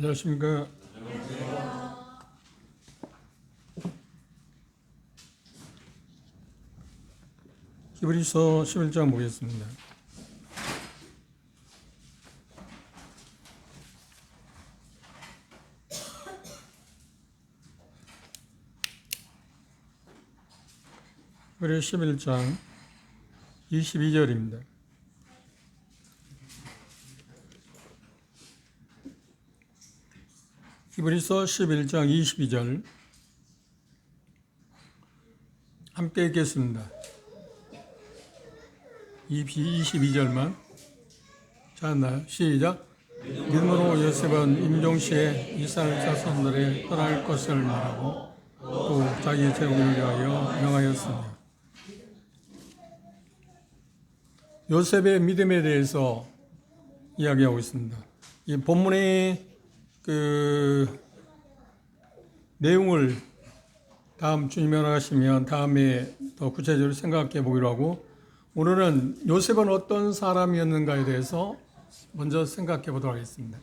안녕하십니까. 히브리서 11장 보겠습니다. 히브리서 11장 22절입니다. 히브리서 11장 22절 함께 읽겠습니다. 22절만 찾았나요? 시작. 믿음으로 요셉은 임종시에 이스라엘 자손들의 떠날 것을 말하고 또 자기의 재혼을 위하여 명하였습니다. 요셉의 믿음에 대해서 이야기하고 있습니다. 이 본문의 내용을 다음 주님이 허락하시면 다음에 더 구체적으로 생각해 보기로 하고, 오늘은 요셉은 어떤 사람이었는가에 대해서 먼저 생각해 보도록 하겠습니다.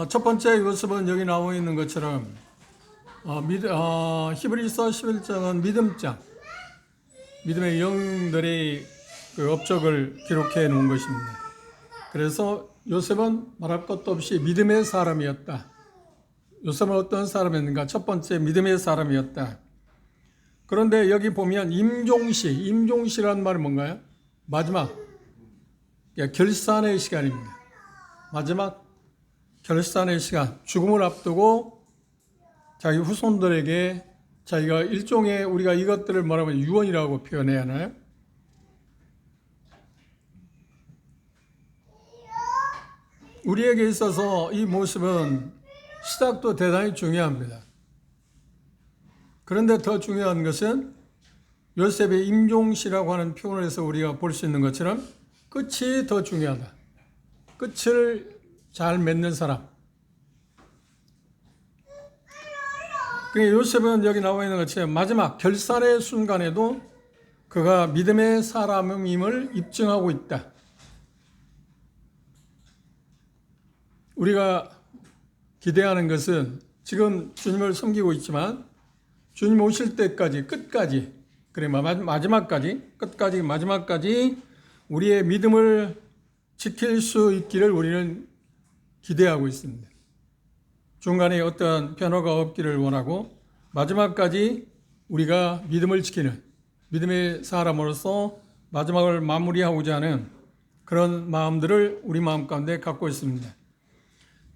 첫 번째, 요셉은 여기 나와 있는 것처럼 히브리서 11장은 믿음장, 믿음의 영들의 업적을 기록해 놓은 것입니다. 그래서 요셉은 말할 것도 없이 믿음의 사람이었다. 요셉은 어떤 사람이었는가? 첫 번째, 믿음의 사람이었다. 그런데 여기 보면 임종시라는 말은 뭔가요? 마지막, 결산의 시간입니다. 마지막 결산의 시간, 죽음을 앞두고 자기 후손들에게 자기가 일종의, 우리가 이것들을 말하면 유언이라고 표현해야 하나요? 우리에게 있어서 이 모습은 시작도 대단히 중요합니다. 그런데 더 중요한 것은 요셉의 임종시라고 하는 표현을 해서 우리가 볼 수 있는 것처럼 끝이 더 중요하다. 끝을 잘 맺는 사람. 그러니까 요셉은 여기 나와 있는 것처럼 마지막 결산의 순간에도 그가 믿음의 사람임을 입증하고 있다. 우리가 기대하는 것은 지금 주님을 섬기고 있지만 주님 오실 때까지, 끝까지, 그래 마지막까지, 끝까지, 마지막까지 우리의 믿음을 지킬 수 있기를 우리는 기대하고 있습니다. 중간에 어떠한 변화가 없기를 원하고 마지막까지 우리가 믿음을 지키는 믿음의 사람으로서 마지막을 마무리하고자 하는 그런 마음들을 우리 마음 가운데 갖고 있습니다.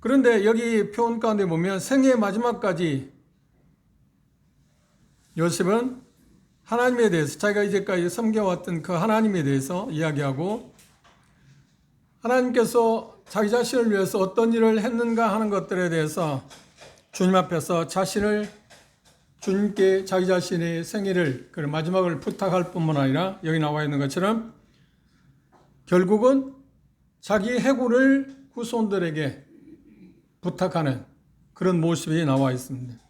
그런데 여기 표현 가운데 보면 생애의 마지막까지 요셉은 하나님에 대해서, 자기가 이제까지 섬겨왔던 그 하나님에 대해서 이야기하고, 하나님께서 자기 자신을 위해서 어떤 일을 했는가 하는 것들에 대해서 주님 앞에서 자신을, 주님께 자기 자신의 생애를, 그 마지막을 부탁할 뿐만 아니라 여기 나와 있는 것처럼 결국은 자기 해고를 후손들에게 부탁하는 그런 모습이 나와 있습니다.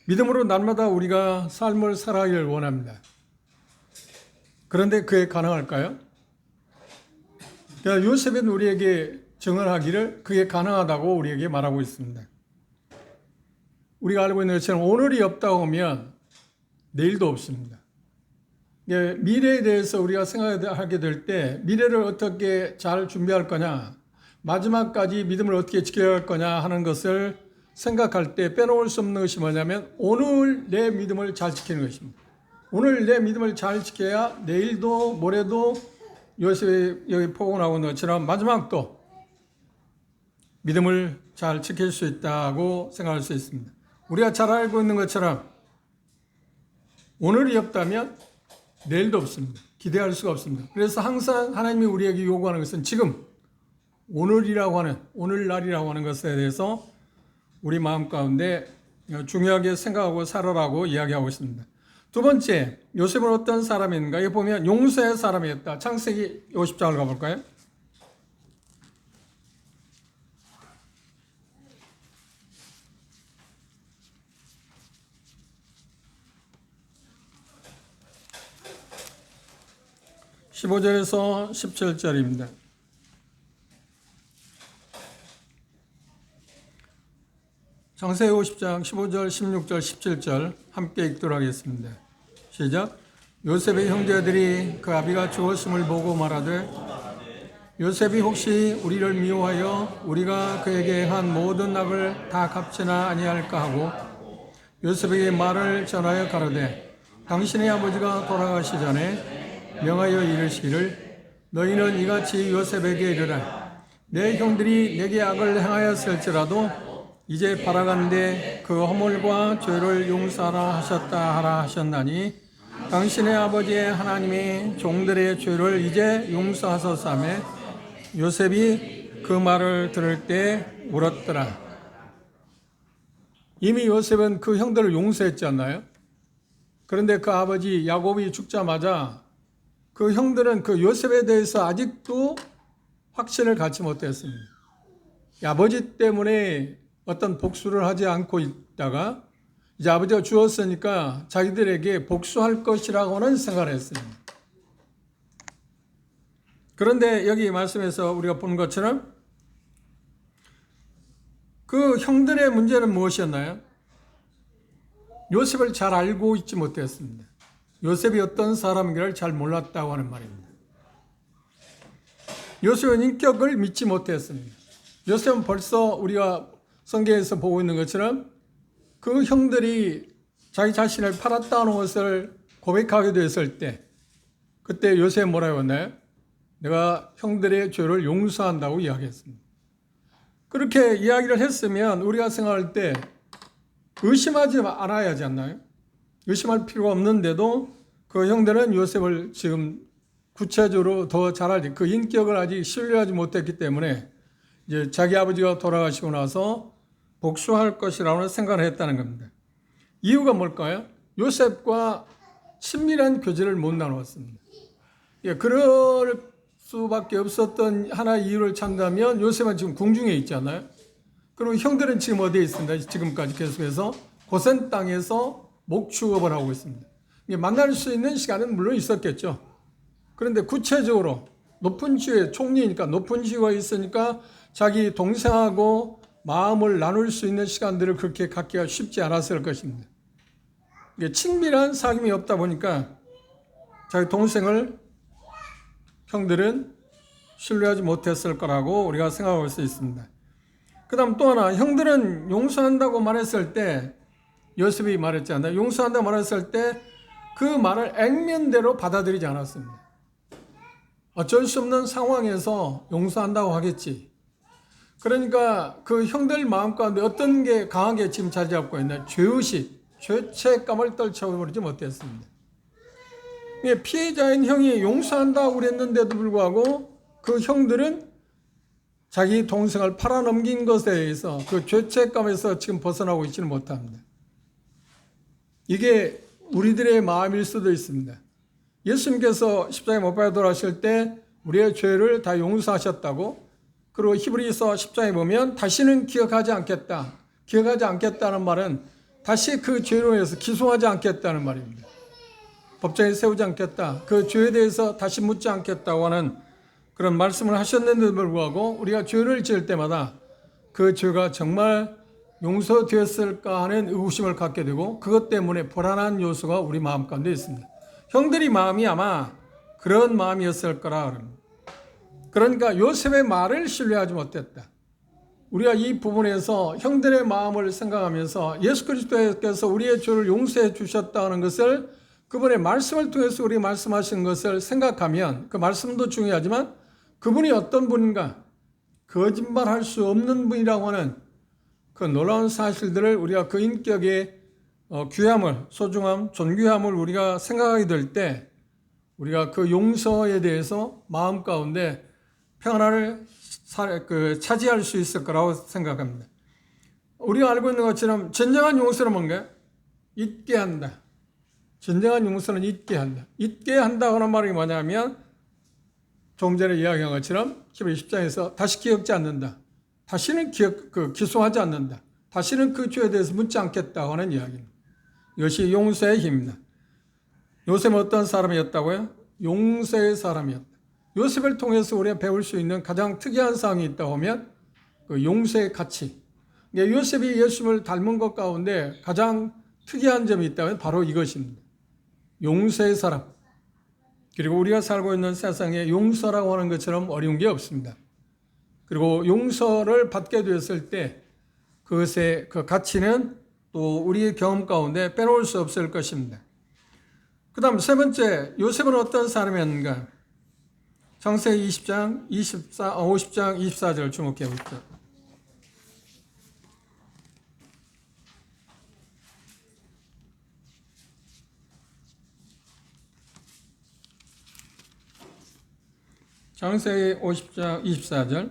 믿음으로 날마다 우리가 삶을 살아가기를 원합니다. 그런데 그게 가능할까요? 요셉은 우리에게 증언하기를 그게 가능하다고 우리에게 말하고 있습니다. 우리가 알고 있는 것처럼 오늘이 없다고 하면 내일도 없습니다. 미래에 대해서 우리가 생각하게 될 때 미래를 어떻게 잘 준비할 거냐, 마지막까지 믿음을 어떻게 지켜갈 거냐 하는 것을 생각할 때 빼놓을 수 없는 것이 뭐냐면 오늘 내 믿음을 잘 지키는 것입니다. 오늘 내 믿음을 잘 지켜야 내일도 모레도 요셉이 여기 포옹하고 있는 것처럼 마지막도 믿음을 잘 지킬 수 있다고 생각할 수 있습니다. 우리가 잘 알고 있는 것처럼 오늘이 없다면 내일도 없습니다. 기대할 수가 없습니다. 그래서 항상 하나님이 우리에게 요구하는 것은 지금 오늘이라고 하는, 오늘날이라고 하는 것에 대해서 우리 마음 가운데 중요하게 생각하고 살아라고 이야기하고 있습니다. 두 번째, 요셉은 어떤 사람인가? 여기 보면 용서의 사람이었다. 창세기 50장을 가볼까요? (15절에서 17절입니다) 창세기 50장 15절, 16절, 17절 함께 읽도록 하겠습니다. 시작. 요셉의 형제들이 그 아비가 죽었음을 보고 말하되 요셉이 혹시 우리를 미워하여 우리가 그에게 한 모든 악을 다 갚지나 아니할까 하고 요셉에게 말을 전하여 가로되 당신의 아버지가 돌아가시 전에 명하여 이르시기를 너희는 이같이 요셉에게 이르라 내 형들이 내게 악을 행하였을지라도 이제 바라간대 그 허물과 죄를 용서하라 하셨다 하라 하셨나니 당신의 아버지의 하나님이 종들의 죄를 이제 용서하소서하며 요셉이 그 말을 들을 때 울었더라. 이미 요셉은 그 형들을 용서했지 않나요? 그런데 그 아버지 야곱이 죽자마자 그 형들은 그 요셉에 대해서 아직도 확신을 갖지 못했습니다. 아버지 때문에 어떤 복수를 하지 않고 있다가 이제 아버지가 죽었으니까 자기들에게 복수할 것이라고는 생각을 했습니다. 그런데 여기 말씀에서 우리가 본 것처럼 그 형들의 문제는 무엇이었나요? 요셉을 잘 알고 있지 못했습니다. 요셉이 어떤 사람인가를 잘 몰랐다고 하는 말입니다. 요셉은 인격을 믿지 못했습니다. 요셉은 벌써 우리가 성경에서 보고 있는 것처럼 그 형들이 자기 자신을 팔았다는 것을 고백하게 됐을 때 그때 요셉은 뭐라고 했나요? 내가 형들의 죄를 용서한다고 이야기했습니다. 그렇게 이야기를 했으면 우리가 생각할 때 의심하지 않아야 하지 않나요? 의심할 필요가 없는데도 그 형들은 요셉을 지금 구체적으로 더 잘 알지 그 인격을 아직 신뢰하지 못했기 때문에 이제 자기 아버지가 돌아가시고 나서 복수할 것이라고 생각을 했다는 겁니다. 이유가 뭘까요? 요셉과 친밀한 교제를 못 나누었습니다. 그럴 수밖에 없었던 하나의 이유를 찾는다면 요셉은 지금 궁중에 있잖아요. 그리고 형들은 지금 어디에 있습니다. 지금까지 계속해서 고센 땅에서 목축업을 하고 있습니다. 만날 수 있는 시간은 물론 있었겠죠. 그런데 구체적으로 높은 지위에 총리니까 높은 지위가 있으니까 자기 동생하고 마음을 나눌 수 있는 시간들을 그렇게 갖기가 쉽지 않았을 것입니다. 친밀한 사귐이 없다 보니까 자기 동생을 형들은 신뢰하지 못했을 거라고 우리가 생각할 수 있습니다. 그 다음 또 하나, 형들은 용서한다고 말했을 때 요셉이 말했잖아요. 용서한다고 말했을 때 그 말을 액면대로 받아들이지 않았습니다. 어쩔 수 없는 상황에서 용서한다고 하겠지. 그러니까 그 형들 마음 가운데 어떤 게 강하게 지금 자리 잡고 있나? 죄의식, 죄책감을 떨쳐버리지 못했습니다. 피해자인 형이 용서한다고 그랬는데도 불구하고 그 형들은 자기 동생을 팔아넘긴 것에 대해서 그 죄책감에서 지금 벗어나고 있지는 못합니다. 이게 우리들의 마음일 수도 있습니다. 예수님께서 십자가에 못 박혀 돌아가실 때 우리의 죄를 다 용서하셨다고, 그리고 히브리서 10장에 보면 다시는 기억하지 않겠다. 기억하지 않겠다는 말은 다시 그 죄로 인해서 기소하지 않겠다는 말입니다. 법정에 세우지 않겠다. 그 죄에 대해서 다시 묻지 않겠다고 하는 그런 말씀을 하셨는데도 불구하고 우리가 죄를 지을 때마다 그 죄가 정말 용서되었을까 하는 의구심을 갖게 되고 그것 때문에 불안한 요소가 우리 마음 가운데 있습니다. 형들이 마음이 아마 그런 마음이었을 거라 그럽니다. 그러니까 요셉의 말을 신뢰하지 못했다. 우리가 이 부분에서 형들의 마음을 생각하면서 예수 그리스도께서 우리의 죄를 용서해 주셨다는 것을 그분의 말씀을 통해서 우리 말씀하신 것을 생각하면 그 말씀도 중요하지만 그분이 어떤 분인가, 거짓말할 수 없는 분이라고 하는 그 놀라운 사실들을 우리가 그 인격의 귀함을, 소중함, 존귀함을 우리가 생각하게 될 때 우리가 그 용서에 대해서 마음 가운데 평안을 차지할 수 있을 거라고 생각합니다. 우리가 알고 있는 것처럼 진정한 용서는 뭔가요? 잊게 한다. 진정한 용서는 잊게 한다. 잊게 한다고 하는 말이 뭐냐면 조금 전에 이야기한 것처럼 히브리 10장에서 다시 기억지 않는다. 다시는 기소하지 않는다. 다시는 그 죄에 대해서 묻지 않겠다고 하는 이야기입니다. 이것이 용서의 힘입니다. 요셉은 어떤 사람이었다고요? 용서의 사람이었다. 요셉을 통해서 우리가 배울 수 있는 가장 특이한 사항이 있다고 하면 그 용서의 가치. 요셉이 예수님을 닮은 것 가운데 가장 특이한 점이 있다면 바로 이것입니다. 용서의 사람. 그리고 우리가 살고 있는 세상에 용서라고 하는 것처럼 어려운 게 없습니다. 그리고 용서를 받게 되었을 때 그것의 그 가치는 또 우리의 경험 가운데 빼놓을 수 없을 것입니다. 그 다음 세 번째, 요셉은 어떤 사람이었는가? 창세기 50장 24절 주목해 보십시오. 창세기 50장 24절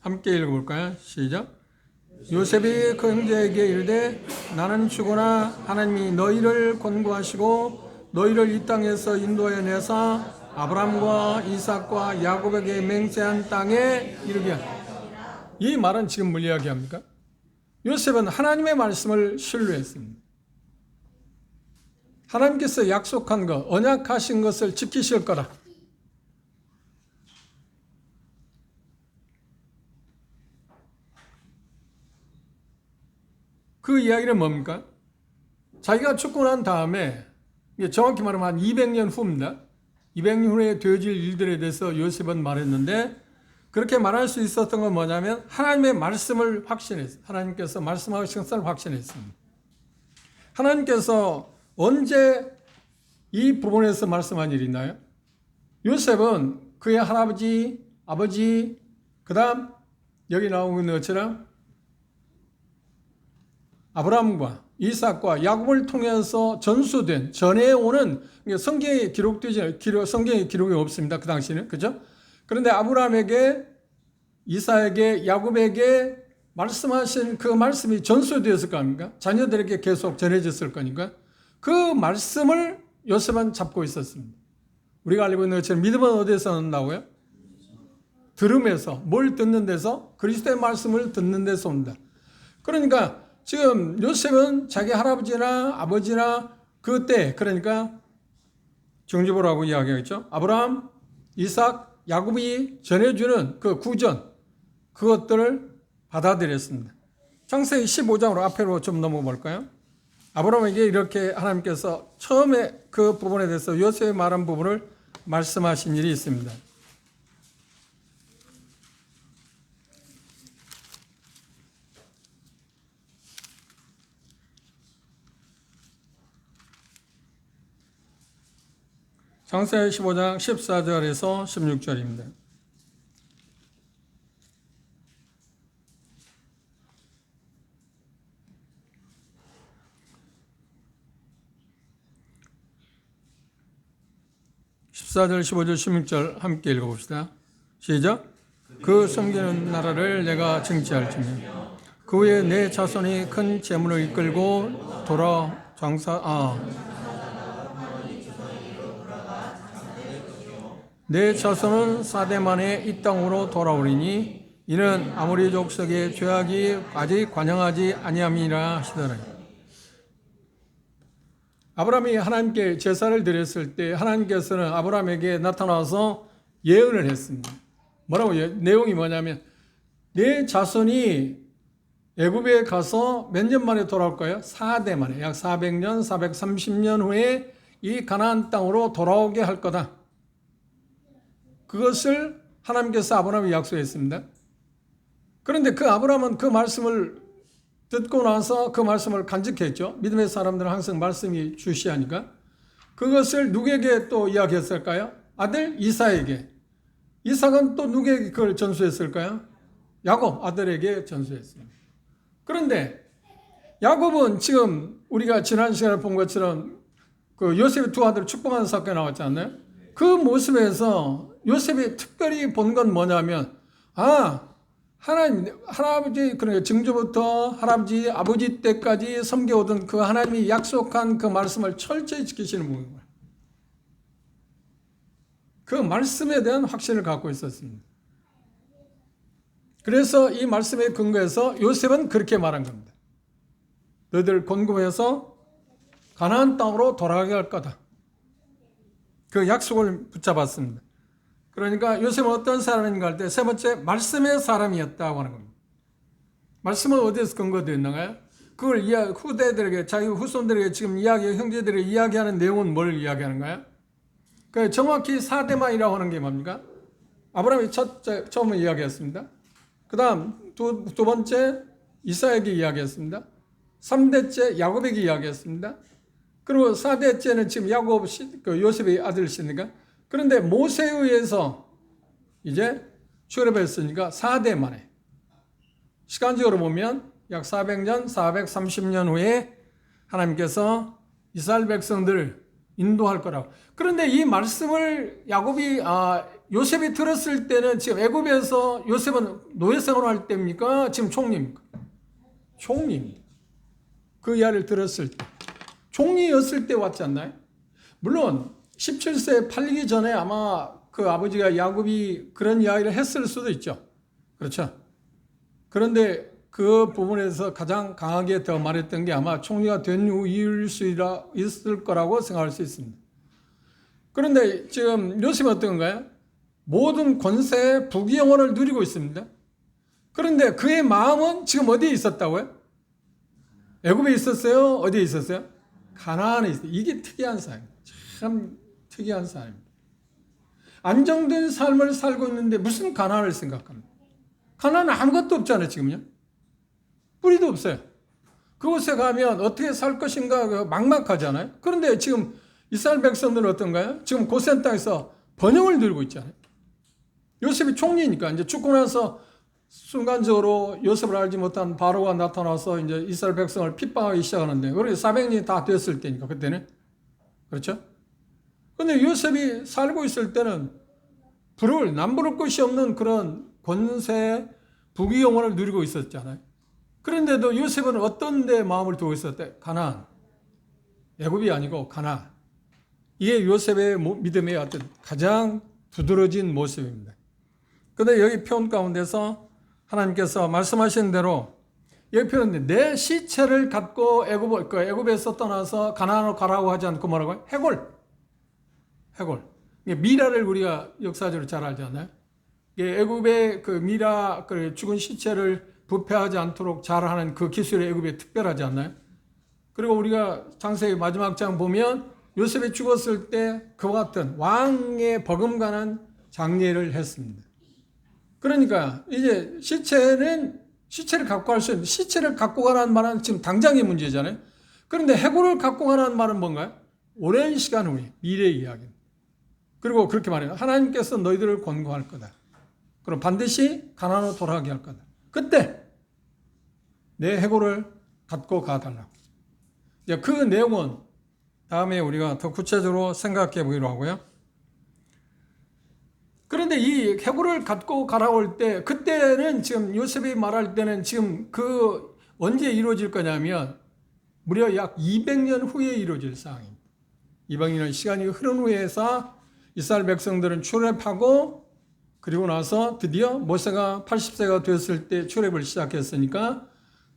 함께 읽어볼까요? 시작. 요셉이 그 형제에게 이르되 나는 죽으나 하나님이 너희를 권고하시고 너희를 이 땅에서 인도해 내사 아브라함과 이삭과 야곱에게 맹세한 땅에 이르게 하라. 이 말은 지금 뭘 이야기합니까? 요셉은 하나님의 말씀을 신뢰했습니다. 하나님께서 약속한 것, 언약하신 것을 지키실 거라. 그 이야기는 뭡니까? 자기가 죽고 난 다음에, 정확히 말하면 한 200년 후입니다. 200년 후에 되어질 일들에 대해서 요셉은 말했는데, 그렇게 말할 수 있었던 건 뭐냐면 하나님의 말씀을 확신했어요. 하나님께서 말씀하신 것을 확신했습니다. 하나님께서 언제 이 부분에서 말씀한 일이 있나요? 요셉은 그의 할아버지, 아버지, 그 다음 여기 나오고 있는 것처럼 아브라함과 이삭과 야곱을 통해서 전수된 전해오는 성경에 성경에 기록이 없습니다. 그 당시에는. 그죠? 그런데 아브라함에게 이삭에게 야곱에게 말씀하신 그 말씀이 전수되었을 거 아닙니까? 자녀들에게 계속 전해졌을 거니까. 그 말씀을 요셉은 잡고 있었습니다. 우리가 알고 있는 것처럼 믿음은 어디에서 온다고요? 들음에서. 뭘 듣는 데서? 그리스도의 말씀을 듣는 데서 온다. 그러니까 지금 요셉은 자기 할아버지나 아버지나 그때, 그러니까 정주보라고 이야기하겠죠. 아브라함, 이삭, 야곱이 전해주는 그 구전, 그것들을 받아들였습니다. 창세기 15장으로 앞으로 좀 넘어볼까요? 아브라함에게 이렇게 하나님께서 처음에 그 부분에 대해서 요셉이 말한 부분을 말씀하신 일이 있습니다. 창세기 15장 14절에서 16절입니다. (14절) (15절) (16절) 함께 읽어봅시다. 시작. 그 섬기는 나라를 내가 정치할지며 그 후에 내 자손이 큰 재물을 이끌고 돌아 내 자손은 4대 만에 이 땅으로 돌아오리니 이는 아모리 족속의 죄악이 아직 관영하지 아니함이라 하시더라. 아브라함이 하나님께 제사를 드렸을 때 하나님께서는 아브라함에게 나타나서 예언을 했습니다. 뭐라고 내용이 뭐냐면 내 자손이 애굽에 가서 몇 년 만에 돌아올까요? 4대 만에, 약 400년, 430년 후에 이 가나안 땅으로 돌아오게 할 거다. 그것을 하나님께서 아브라함에 약속했습니다. 그런데 그 아브라함은 그 말씀을 듣고 나서 그 말씀을 간직했죠. 믿음의 사람들은 항상 말씀이 주시하니까. 그것을 누구에게 또 이야기했을까요? 아들 이삭에게. 이삭은 또 누구에게 그걸 전수했을까요? 야곱 아들에게 전수했습니다. 그런데 야곱은 지금 우리가 지난 시간에 본 것처럼 그 요셉의 두 아들을 축복하는 사건이 나왔지 않나요? 그 모습에서 요셉이 특별히 본 건 뭐냐면 하나님, 할아버지, 그러니까 증조부터 할아버지, 아버지 때까지 섬겨오던 그 하나님이 약속한 그 말씀을 철저히 지키시는 분인 그 말씀에 대한 확신을 갖고 있었습니다. 그래서 이 말씀에 근거해서 요셉은 그렇게 말한 겁니다. 너희들 권고해서 가나안 땅으로 돌아가게 할 거다. 그 약속을 붙잡았습니다. 그러니까 요셉은 어떤 사람인가 할 때 세 번째 말씀의 사람이었다고 하는 겁니다. 말씀은 어디에서 근거되어 있는가요? 그걸 후대들에게 자기 후손들에게 지금 형제들에게 이야기하는 내용은 뭘 이야기하는가요? 그 정확히 사대만이라고 하는 게 뭡니까? 아브라함이 처음 이야기했습니다. 그 다음 두 번째 이삭에게 이야기했습니다. 3대째 야곱에게 이야기했습니다. 그리고 4대째는 지금 요셉의 아들이시니까. 그런데 모세에 의해서 이제 출애굽했으니까 4대 만에. 시간적으로 보면 약 400년, 430년 후에 하나님께서 이스라엘 백성들을 인도할 거라고. 그런데 이 말씀을 요셉이 들었을 때는 지금 애굽에서 요셉은 노예 생활할 때입니까? 지금 총리입니까? 총리입니다. 그 이야기를 들었을 때. 총리였을 때 왔지 않나요? 물론 17세에 팔리기 전에 아마 그 아버지가 야곱이 그런 이야기를 했을 수도 있죠. 그렇죠? 그런데 그 부분에서 가장 강하게 더 말했던 게 아마 총리가 된 이유일 수 있을 거라고 생각할 수 있습니다. 그런데 지금 요셉은 어떤가요? 모든 권세의 부귀영화를 누리고 있습니다. 그런데 그의 마음은 지금 어디에 있었다고요? 애굽에 있었어요? 어디에 있었어요? 가나안에 있어요. 이게 특이한 사람입니다. 참 특이한 사람입니다. 안정된 삶을 살고 있는데 무슨 가나안을 생각합니까? 가나안은 아무것도 없잖아요, 지금요. 뿌리도 없어요. 그곳에 가면 어떻게 살 것인가 막막하잖아요. 그런데 지금 이스라엘 백성들은 어떤가요? 지금 고센 땅에서 번영을 누리고 있잖아요. 요셉이 총리니까 이제 죽고 나서 순간적으로 요셉을 알지 못한 바로가 나타나서 이제 이스라엘 백성을 핍박하기 시작하는데, 그래 400년이 다 됐을 때니까 그때는. 그렇죠? 근데 요셉이 살고 있을 때는 남부를 것이 없는 그런 권세, 부귀영화를 누리고 있었잖아요. 그런데도 요셉은 어떤 데 마음을 두고 있었대? 가나안. 애굽이 아니고 가나안. 이게 요셉의 믿음의 어떤 가장 두드러진 모습입니다. 그런데 여기 표현 가운데서 하나님께서 말씀하신 대로 여기 표현인데 내 시체를 갖고 애굽에서 떠나서 가나안으로 가라고 하지 않고 뭐라고요? 해골. 미라를 우리가 역사적으로 잘 알지 않나요? 애굽의 그 미라 죽은 시체를 부패하지 않도록 잘하는 그 기술이 애굽에 특별하지 않나요? 그리고 우리가 창세기 마지막 장 보면 요셉이 죽었을 때 그와 같은 왕의 버금가는 장례를 했습니다. 그러니까 이제 시체를 갖고 갈 수 있는, 시체를 갖고 가라는 말은 지금 당장의 문제잖아요. 그런데 해골을 갖고 가라는 말은 뭔가요? 오랜 시간 후에 미래의 이야기입니다. 그리고 그렇게 말해요. 하나님께서 너희들을 권고할 거다. 그럼 반드시 가나안으로 돌아가게 할 거다. 그때 내 해골을 갖고 가달라고. 그 내용은 다음에 우리가 더 구체적으로 생각해 보기로 하고요. 그런데 이 해골을 갖고 가라고 할 때, 그때는 지금 요셉이 말할 때는 지금 언제 이루어질 거냐면 무려 약 200년 후에 이루어질 상황입니다. 200년 시간이 흐른 후에서 이스라엘 백성들은 출애굽하고 그리고 나서 드디어 모세가 80세가 되었을 때 출애굽을 시작했으니까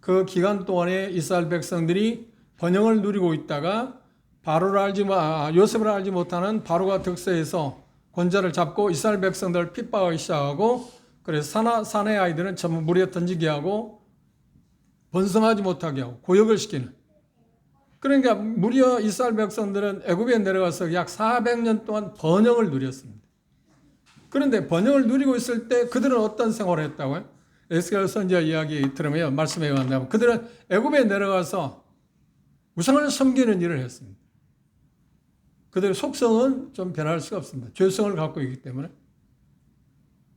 그 기간 동안에 이스라엘 백성들이 번영을 누리고 있다가 요셉을 알지 못하는 바로가 득세해서 권자를 잡고 이스라엘 백성들을 핍박하기 시작하고, 그래서 사내 아이들은 전부 물에 던지게 하고 번성하지 못하게 하고 고역을 시키는. 그러니까 무려 이스라엘 백성들은 애굽에 내려가서 약 400년 동안 번영을 누렸습니다. 그런데 번영을 누리고 있을 때 그들은 어떤 생활을 했다고요? 에스겔 선지자 이야기 들으면 말씀해 왔나요? 그들은 애굽에 내려가서 우상을 섬기는 일을 했습니다. 그들의 속성은 좀 변할 수가 없습니다. 죄성을 갖고 있기 때문에.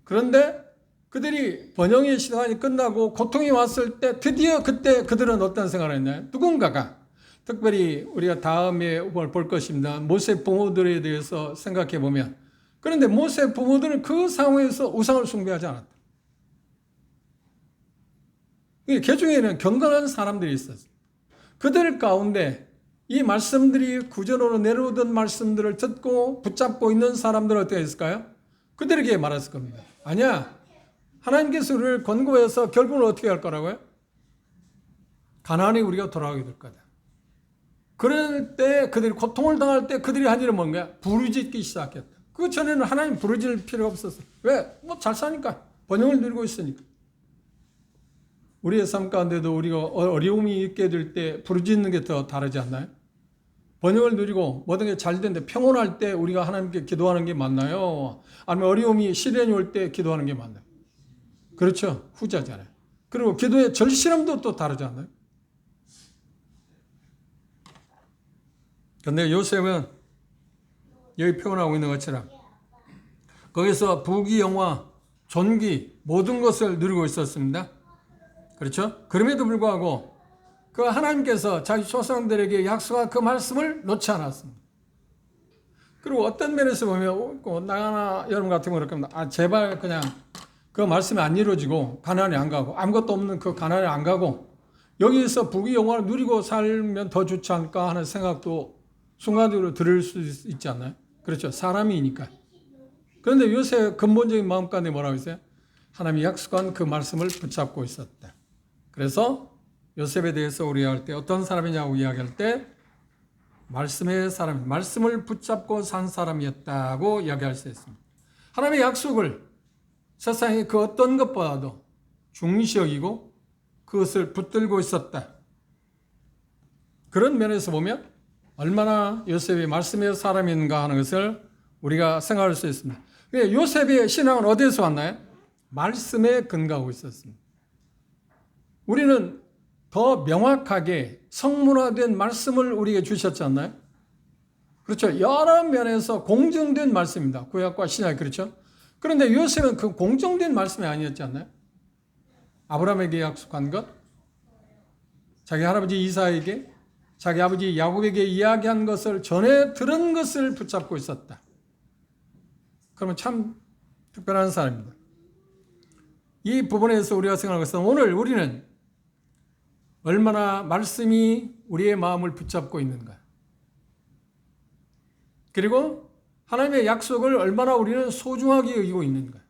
그런데 그들이 번영의 시간이 끝나고 고통이 왔을 때 드디어 그때 그들은 어떤 생활을 했나요? 누군가가, 특별히 우리가 다음에 볼 것입니다. 모세 부모들에 대해서 생각해 보면, 그런데 모세 부모들은 그 상황에서 우상을 숭배하지 않았다. 개중에는 경건한 사람들이 있었어요. 그들 가운데 이 말씀들이 구전으로 내려오던 말씀들을 듣고 붙잡고 있는 사람들은 어떻게 했을까요? 그들에게 말했을 겁니다. 아니야, 하나님께서 우리를 권고해서 결국은 어떻게 할 거라고요? 가나안에 우리가 돌아가게 될 거다. 그럴 때 그들이 고통을 당할 때 그들이 한 일은 뭔가요? 부르짖기 시작했다. 그 전에는 하나님 부르질 필요가 없었어. 왜? 뭐 잘 사니까. 번영을 누리고 있으니까. 우리의 삶 가운데도 우리가 어려움이 있게 될 때 부르짖는 게 더 다르지 않나요? 번영을 누리고 모든 게 잘 되는데 평온할 때 우리가 하나님께 기도하는 게 맞나요? 아니면 어려움이 시련이 올 때 기도하는 게 맞나요? 그렇죠. 후자잖아요. 그리고 기도의 절실함도 또 다르지 않나요? 근데 요셉은 여기 표현하고 있는 것처럼 거기서 부귀, 영화, 존귀 모든 것을 누리고 있었습니다. 그렇죠? 그럼에도 불구하고 그 하나님께서 자기 조상들에게 약속한 그 말씀을 놓지 않았습니다. 그리고 어떤 면에서 보면 나나 여러분 같은 경우는 그렇게 제발 그냥 그 말씀이 안 이루어지고 가나안에 안 가고 아무것도 없는 그 가나안에 안 가고 여기서 부귀 영화를 누리고 살면 더 좋지 않을까 하는 생각도 순간적으로 들을 수 있지 않나요? 그렇죠. 사람이니까. 그런데 요새 근본적인 마음 가운데 뭐라고 했어요? 하나님이 약속한 그 말씀을 붙잡고 있었다. 그래서 요셉에 대해서 우리가 할 때 어떤 사람이냐고 이야기할 때 말씀의 사람, 말씀을 붙잡고 산 사람이었다고 이야기할 수 있습니다. 하나님의 약속을 세상의 그 어떤 것보다도 중시 여기고 그것을 붙들고 있었다. 그런 면에서 보면 얼마나 요셉이 말씀의 사람인가 하는 것을 우리가 생각할 수 있습니다. 요셉의 신앙은 어디에서 왔나요? 말씀에 근거하고 있었습니다. 우리는 더 명확하게 성문화된 말씀을 우리에게 주셨지 않나요? 그렇죠. 여러 면에서 공정된 말씀입니다. 구약과 신약 그렇죠. 그런데 요셉은 그 공정된 말씀이 아니었지 않나요? 아브라함에게 약속한 것, 자기 할아버지 이삭에게, 자기 아버지 야곱에게 이야기한 것을 전에 들은 것을 붙잡고 있었다. 그러면 참 특별한 사람입니다. 이 부분에서 우리가 생각하는 것은 오늘 우리는 얼마나 말씀이 우리의 마음을 붙잡고 있는가. 그리고 하나님의 약속을 얼마나 우리는 소중하게 여기고 있는가.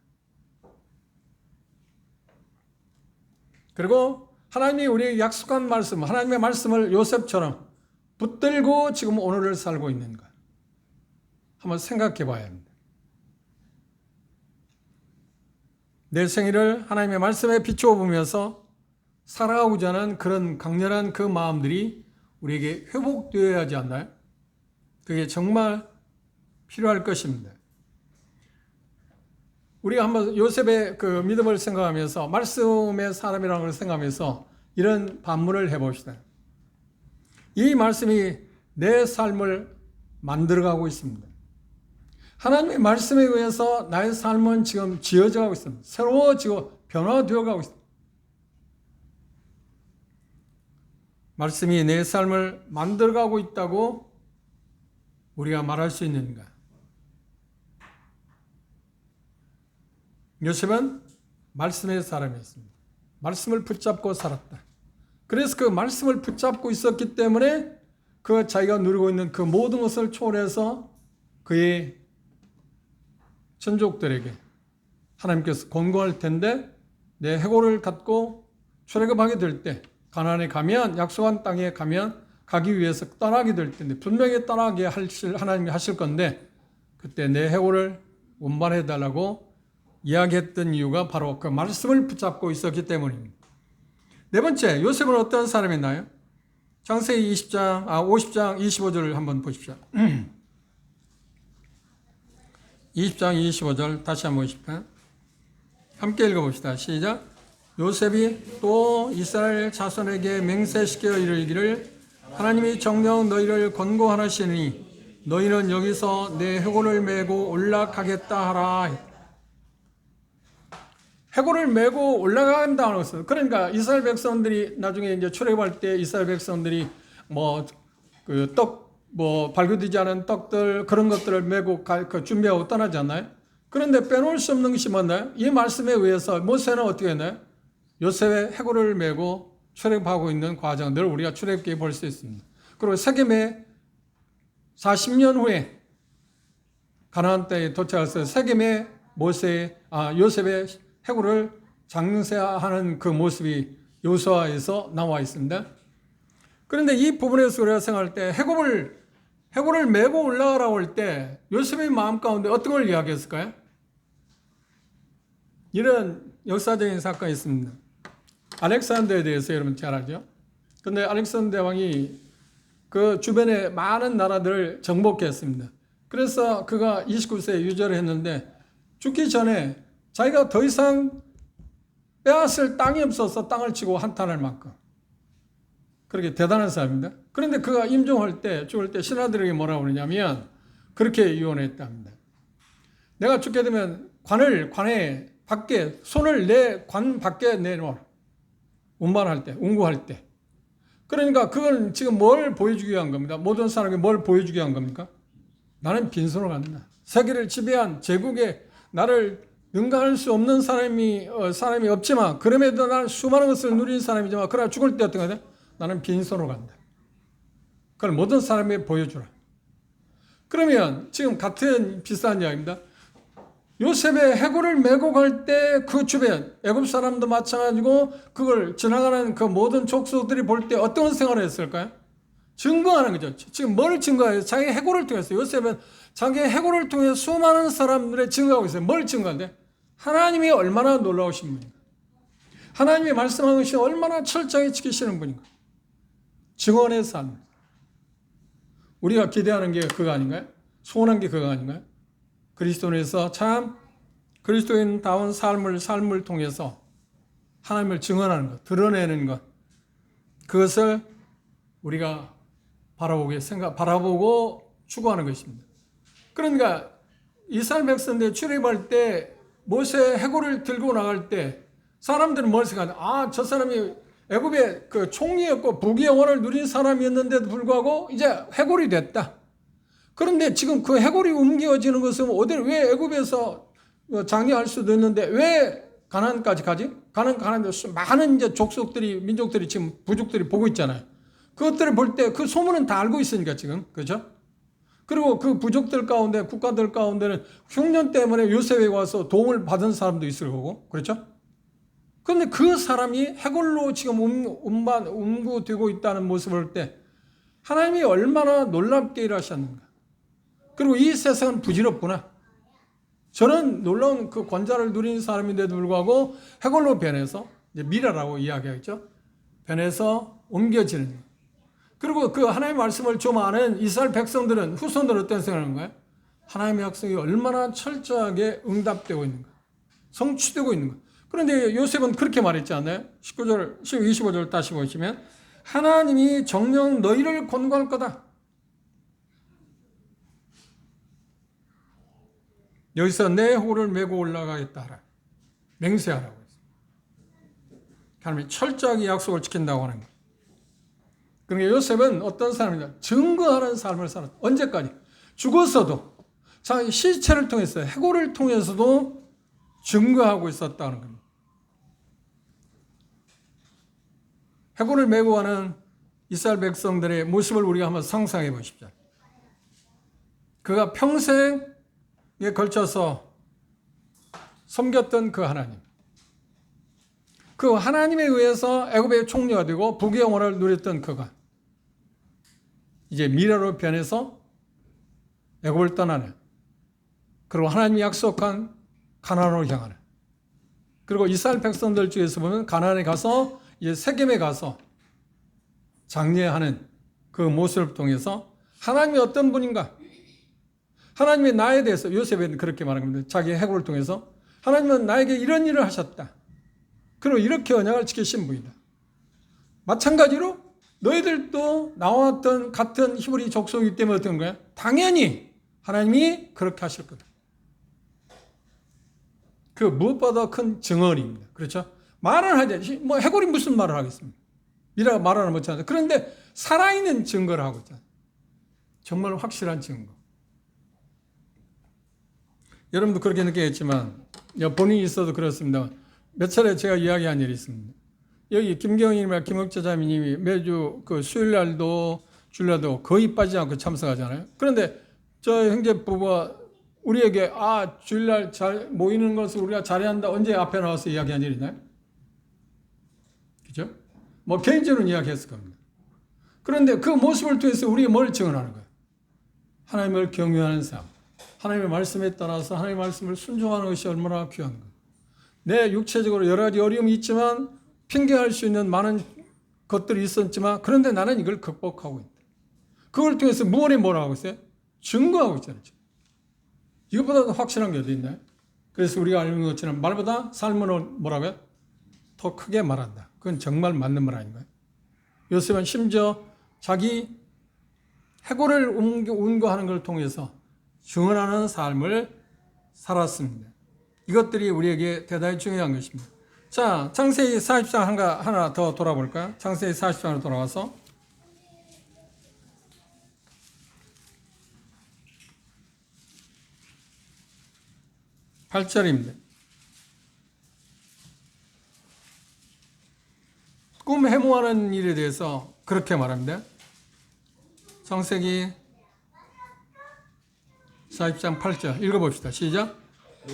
그리고 하나님이 우리에게 약속한 말씀, 하나님의 말씀을 요셉처럼 붙들고 지금 오늘을 살고 있는가. 한번 생각해 봐야 합니다. 내 생일을 하나님의 말씀에 비추어 보면서 살아가고자 하는 그런 강렬한 그 마음들이 우리에게 회복되어야 하지 않나요? 그게 정말 필요할 것입니다. 우리가 한번 요셉의 그 믿음을 생각하면서 말씀의 사람이라는 걸 생각하면서 이런 반문을 해봅시다. 이 말씀이 내 삶을 만들어가고 있습니다. 하나님의 말씀에 의해서 나의 삶은 지금 지어져 가고 있습니다. 새로워지고 변화되어 가고 있습니다. 말씀이 내 삶을 만들어가고 있다고 우리가 말할 수 있는가? 요셉은 말씀의 사람이었습니다. 말씀을 붙잡고 살았다. 그래서 그 말씀을 붙잡고 있었기 때문에 그 자기가 누리고 있는 그 모든 것을 초월해서 그의 천족들에게 하나님께서 권고할 텐데 내 해골을 갖고 출애굽하게 될 때 가나안에 가면 약속한 땅에 가면 가기 위해서 떠나게 될 텐데 분명히 떠나게 하나님이 하실 건데 그때 내 해골을 운반해 달라고 이야기했던 이유가 바로 그 말씀을 붙잡고 있었기 때문입니다. 네 번째, 요셉은 어떤 사람이었나요? 창세기 50장 25절을 한번 보십시오. 20장 25절 다시 한번 보십시오. 함께 읽어봅시다. 시작. 요셉이 또 이스라엘 자손에게 맹세시켜 이르기를 하나님이 정녕 너희를 권고하시니 너희는 여기서 내 해골을 메고 올라가겠다 하라. 해골을 메고 올라간다는 것은 그러니까 이스라엘 백성들이 나중에 이제 출애굽할 때 이스라엘 백성들이 발효되지 않은 떡들 그런 것들을 메고 준비하고 떠나지 않나요? 그런데 빼놓을 수 없는 것이 뭐나요? 이 말씀에 의해서 모세는 어떻게 했나요? 요셉의 해골을 메고 출애굽하고 있는 과정들을 우리가 출애굽기에 볼 수 있습니다. 그리고 세겜에 40년 후에 가나안 땅에 도착해서 세겜에 요셉의 해골을 장세하는 그 모습이 요수아에서 나와 있습니다. 그런데 이 부분에서 우리가 생각할 때 해골을 메고 올라가라고 할 때 요셉의 마음 가운데 어떤 걸 이야기했을까요? 이런 역사적인 사건이 있습니다. 알렉산더에 대해서 여러분 잘 알죠? 근데 알렉산더 대왕이 그 주변에 많은 나라들을 정복했습니다. 그래서 그가 29세에 유절을 했는데 죽기 전에 자기가 더 이상 빼앗을 땅이 없어서 땅을 치고 한탄할 만큼 그렇게 대단한 사람입니다. 그런데 그가 임종할 때 죽을 때 신하들에게 뭐라고 그러냐면 그렇게 유언했답니다. 내가 죽게 되면 관에 밖에 손을 내 관 밖에 내놓아라. 운반할 때, 운구할 때. 그러니까 그건 지금 뭘 보여주기 위한 겁니다. 모든 사람에게 뭘 보여주기 위한 겁니까? 나는 빈손으로 간다. 세계를 지배한 제국에 나를 능가할 수 없는 사람이 없지만 그럼에도 나는 수많은 것을 누린 사람이지만 그러나 죽을 때 어떤 거냐? 나는 빈손으로 간다. 그걸 모든 사람에게 보여주라. 그러면 지금 같은 비슷한 이야기입니다. 요셉의 해골을 메고 갈 때 그 주변 애굽 사람도 마찬가지고 그걸 지나가는 그 모든 족속들이 볼 때 어떤 생각을 했을까요? 증거하는 거죠. 지금 뭘 증거해요? 자기 해골을 통해서 요셉은 자기 해골을 통해 수많은 사람들의 증거하고 있어요. 뭘 증거하는데? 하나님이 얼마나 놀라우신 분인가? 하나님이 말씀하는 것이 얼마나 철저하게 지키시는 분인가? 증언의 삶. 우리가 기대하는 게 그거 아닌가요? 소원한 게 그거 아닌가요? 그리스도인에서 참 그리스도인다운 삶을 통해서 하나님을 증언하는 것, 드러내는 것, 그것을 우리가 바라보고 추구하는 것입니다. 그러니까 이스라엘 백성들 출애굽할 때 모세 해골을 들고 나갈 때 사람들은 뭘 생각하냐? 저 사람이 애굽의 그 총리였고 부귀 영화를 누린 사람이었는데도 불구하고 이제 해골이 됐다. 그런데 지금 그 해골이 옮겨지는 것은 왜 애굽에서 장려할 수도 있는데 왜 가나안까지 가지? 가나안에 많은 이제 족속들이 민족들이 지금 부족들이 보고 있잖아요. 그것들을 볼 때 그 소문은 다 알고 있으니까 지금 그렇죠? 그리고 그 부족들 가운데 국가들 가운데는 흉년 때문에 요셉에 와서 도움을 받은 사람도 있을 거고 그렇죠? 그런데 그 사람이 해골로 지금 움구되고 있다는 모습을 볼 때 하나님이 얼마나 놀랍게 일하셨는가. 그리고 이 세상은 부질없구나. 저는 놀라운 그 권좌를 누린 사람인데도 불구하고 해골로 변해서 이제 미라라고 이야기하겠죠. 변해서 옮겨지는 것. 그리고 그 하나님의 말씀을 좀 아는 이스라엘 백성들은 후손들은 어떤 생각을 하는 거예요? 하나님의 약속이 얼마나 철저하게 응답되고 있는가. 성취되고 있는가. 그런데 요셉은 그렇게 말했지 않나요? 25절 다시 보시면 하나님이 정녕 너희를 권고할 거다. 여기서 내 호를 메고 올라가겠다 하라. 맹세하라고 했어요. 하나님이 철저하게 약속을 지킨다고 하는 거예요. 그러니까 요셉은 어떤 사람이냐? 증거하는 삶을 살았다. 언제까지? 죽었어도 자기 시체를 통해서 해골을 통해서도 증거하고 있었다는 겁니다. 해골을 메고 가는 이스라엘 백성들의 모습을 우리가 한번 상상해 보십시오. 그가 평생에 걸쳐서 섬겼던 그 하나님. 그 하나님에 의해서 애굽의 총리가 되고 부귀 영화를 누렸던 그가 이제 미라로 변해서 애굽을 떠나는, 그리고 하나님이 약속한 가나안으로 향하는, 그리고 이스라엘 백성들 중에서 보면 가나안에 가서 이제 세겜에 가서 장례하는 그 모습을 통해서 하나님이 어떤 분인가, 하나님이 나에 대해서, 요셉은 그렇게 말한 겁니다. 자기 해골을 통해서 하나님은 나에게 이런 일을 하셨다. 그리고 이렇게 언약을 지키신 분이다. 마찬가지로 너희들도 나와 같은 히브리 족속이기 때문에 어떤 거야? 당연히 하나님이 그렇게 하실 거다. 그 무엇보다 큰 증언입니다. 그렇죠? 말은 하지, 해골이 무슨 말을 하겠습니까? 미라가 말하는 못하는데, 그런데 살아있는 증거를 하고 있잖아요. 정말 확실한 증거. 여러분도 그렇게 느끼겠지만 본인이 있어도 그렇습니다. 몇 차례 제가 이야기한 일이 있습니다. 여기 김경희님과 김억재 자매님이 매주 그 수요일날도 주일날도 거의 빠지지 않고 참석하잖아요. 그런데 저 형제 부부가 우리에게 주일날 잘 모이는 것을 우리가 잘해야 한다, 언제 앞에 나와서 이야기한 일 있나요? 그죠? 개인적으로 이야기했을 겁니다. 그런데 그 모습을 통해서 우리가 뭘 증언하는 거예요? 하나님을 경외하는 삶, 하나님의 말씀에 따라서 하나님의 말씀을 순종하는 것이 얼마나 귀한 것. 내 육체적으로 여러 가지 어려움이 있지만 핑계할 수 있는 많은 것들이 있었지만 그런데 나는 이걸 극복하고 있다. 그걸 통해서 뭐라고 하고 있어요? 증거하고 있잖아요. 이것보다 더 확실한 게 어디 있나요? 그래서 우리가 알는 것처럼 말보다 삶은 뭐라고요? 더 크게 말한다. 그건 정말 맞는 말 아닌가요? 요셉은 심지어 자기 해골을 운거하는 걸 통해서 증언하는 삶을 살았습니다. 이것들이 우리에게 대단히 중요한 것입니다. 자, 창세기 40장 하나 더 돌아볼까요? 창세기 40장으로 돌아와서 8절입니다. 꿈 해몽하는 일에 대해서 그렇게 말합니다. 창세기 40장 8절 읽어봅시다. 시작.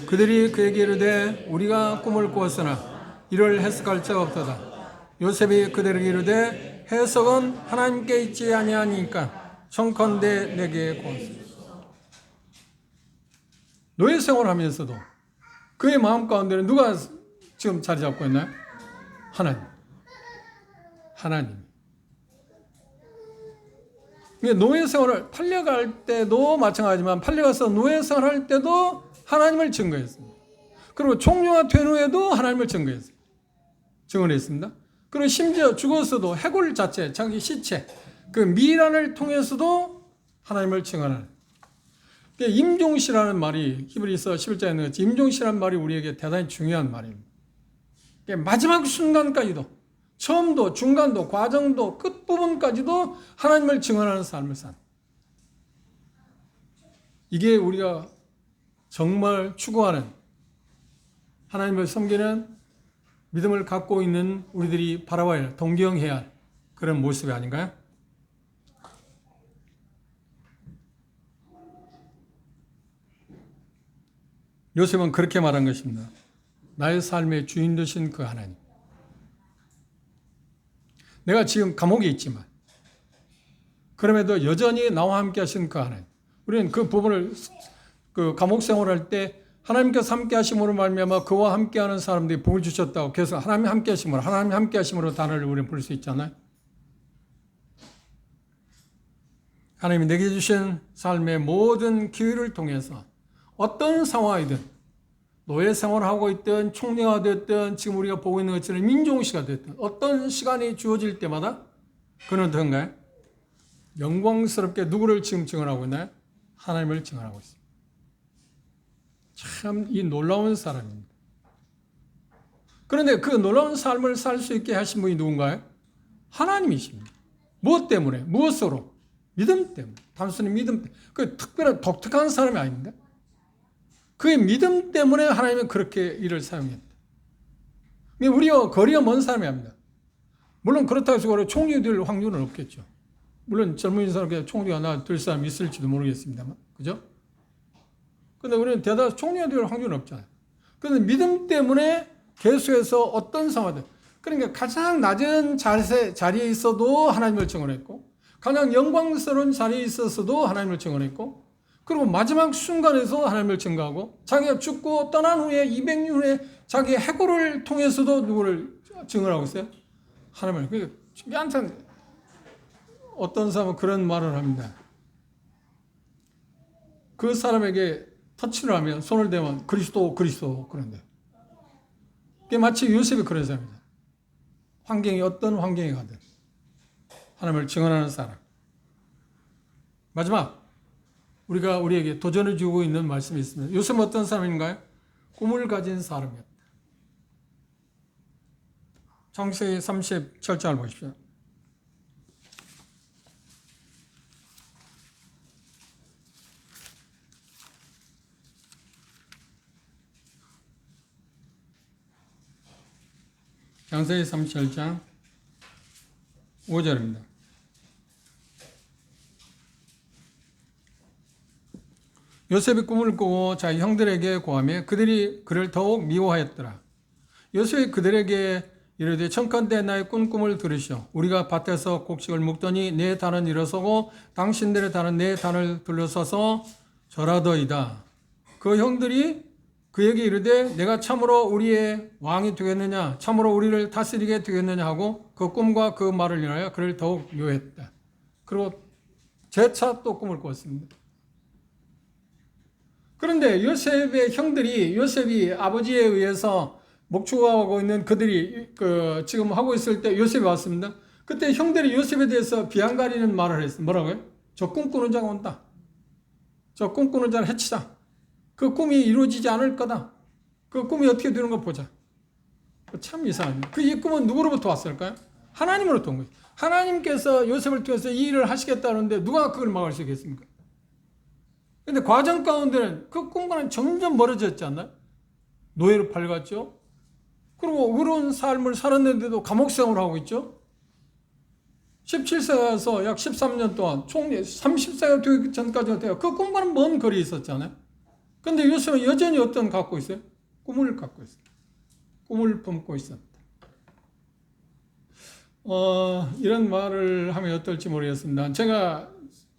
그들이 그에게 이르되 우리가 꿈을 꾸었으나 이를 해석할 자가 없도다. 요셉이 그들에게 이르되 해석은 하나님께 있지 아니하니까 청컨대 내게 구하소서. 노예 생활하면서도 그의 마음 가운데는 누가 지금 자리 잡고 있나요? 하나님. 노예 생활을 팔려갈 때도 마찬가지지만 팔려가서 노예 생활할 때도 하나님을 증거했습니다. 그리고 총리가 된 후에도 하나님을 증언했습니다. 그리고 심지어 죽어서도 해골 자체, 자기 시체, 그 미란을 통해서도 하나님을 증언하는. 임종시라는 말이 히브리서 11장에 있는 것이 임종시라는 말이 우리에게 대단히 중요한 말입니다. 마지막 순간까지도 처음도 중간도 과정도 끝부분까지도 하나님을 증언하는 삶을 산. 이게 우리가 정말 추구하는 하나님을 섬기는 믿음을 갖고 있는 우리들이 바라봐야 할, 동경해야 할 그런 모습이 아닌가요? 요셉은 그렇게 말한 것입니다. 나의 삶의 주인 되신 그 하나님. 내가 지금 감옥에 있지만 그럼에도 여전히 나와 함께 하신 그 하나님. 우리는 그 부분을 그 감옥 생활할 때 하나님께서 함께 하심으로 말미암아 그와 함께하는 사람들이 복을 주셨다고 계속 하나님 함께 하심으로 단어를 우리는 부를 수 있잖아요. 하나님이 내게 주신 삶의 모든 기회를 통해서 어떤 상황이든 노예 생활하고 있든 총리가 됐든 지금 우리가 보고 있는 것처럼 민종시가 됐든 어떤 시간이 주어질 때마다 그는 어떤가요? 영광스럽게 누구를 지금 증언하고 있나요? 하나님을 증언하고 있습니다. 참 이 놀라운 사람입니다. 그런데 그 놀라운 삶을 살 수 있게 하신 분이 누군가요? 하나님이십니다. 무엇 때문에? 무엇으로? 믿음 때문에. 단순히 믿음 때문에. 그 특별한 독특한 사람이 아닙니다. 그의 믿음 때문에 하나님은 그렇게 이를 사용했다. 우리와 거리가 먼 사람이 아닙니다. 물론 그렇다고 해서 총리 될 확률은 없겠죠. 물론 젊은 사람께 총리가 될 사람이 있을지도 모르겠습니다만. 그죠? 근데 우리는 대다수 총리가 될 확률은 없잖아요. 그런데 믿음 때문에 계속해서 어떤 상황들, 그러니까 가장 낮은 자리에 있어도 하나님을 증언했고, 가장 영광스러운 자리에 있어서도 하나님을 증언했고, 그리고 마지막 순간에서 하나님을 증거하고, 자기가 죽고 떠난 후에 200년 후에 자기의 해골을 통해서도 누구를 증언하고 있어요? 하나님을. 한참 어떤 사람은 그런 말을 합니다. 그 사람에게 터치를 하면 손을 대면 그리스도 그런데. 그게 마치 요셉이 그런 사람입니다. 환경이 어떤 환경이 가든 하나님을 증언하는 사람. 마지막 우리가 우리에게 도전을 주고 있는 말씀이 있습니다. 요셉은 어떤 사람인가요? 꿈을 가진 사람이었다. 창세기 37장을 보십시오. 창세기 37장 5절입니다. 요셉이 꿈을 꾸고 자기 형들에게 고하며 그들이 그를 더욱 미워하였더라. 요셉이 그들에게 이르되 청컨대 나의 꿈을 들으시오. 우리가 밭에서 곡식을 묵더니 내 단은 일어서고 당신들의 단은 내 단을 둘러서서 절하더이다. 그 형들이 그에게 이르되 내가 참으로 우리의 왕이 되겠느냐, 참으로 우리를 다스리게 되겠느냐 하고 그 꿈과 그 말을 인하여 그를 더욱 요했다. 그리고 재차 또 꿈을 꿨습니다. 그런데 요셉의 형들이, 요셉이 아버지에 의해서 목축하고 있는 그들이 지금 하고 있을 때 요셉이 왔습니다. 그때 형들이 요셉에 대해서 비아냥거리는 말을 했어요. 뭐라고요? 저 꿈꾸는 자가 온다. 저 꿈꾸는 자를 해치자. 그 꿈이 이루어지지 않을 거다. 그 꿈이 어떻게 되는 거 보자. 참 이상하죠. 이 꿈은 누구로부터 왔을까요? 하나님으로부터 온 거예요. 하나님께서 요셉을 통해서 이 일을 하시겠다는데 누가 그걸 막을 수 있겠습니까? 근데 과정 가운데는 그 꿈과는 점점 멀어졌지 않나요? 노예로 팔렸죠. 그리고 어려운 삶을 살았는데도 감옥 생활을 하고 있죠. 17세에서 약 13년 동안 총 30세가 되기 전까지 돼요. 그 꿈과는 먼 거리에 있었잖아요. 근데 요셉은 여전히 어떤 갖고 있어요? 꿈을 갖고 있어요. 꿈을 품고 있습니다. 이런 말을 하면 어떨지 모르겠습니다. 제가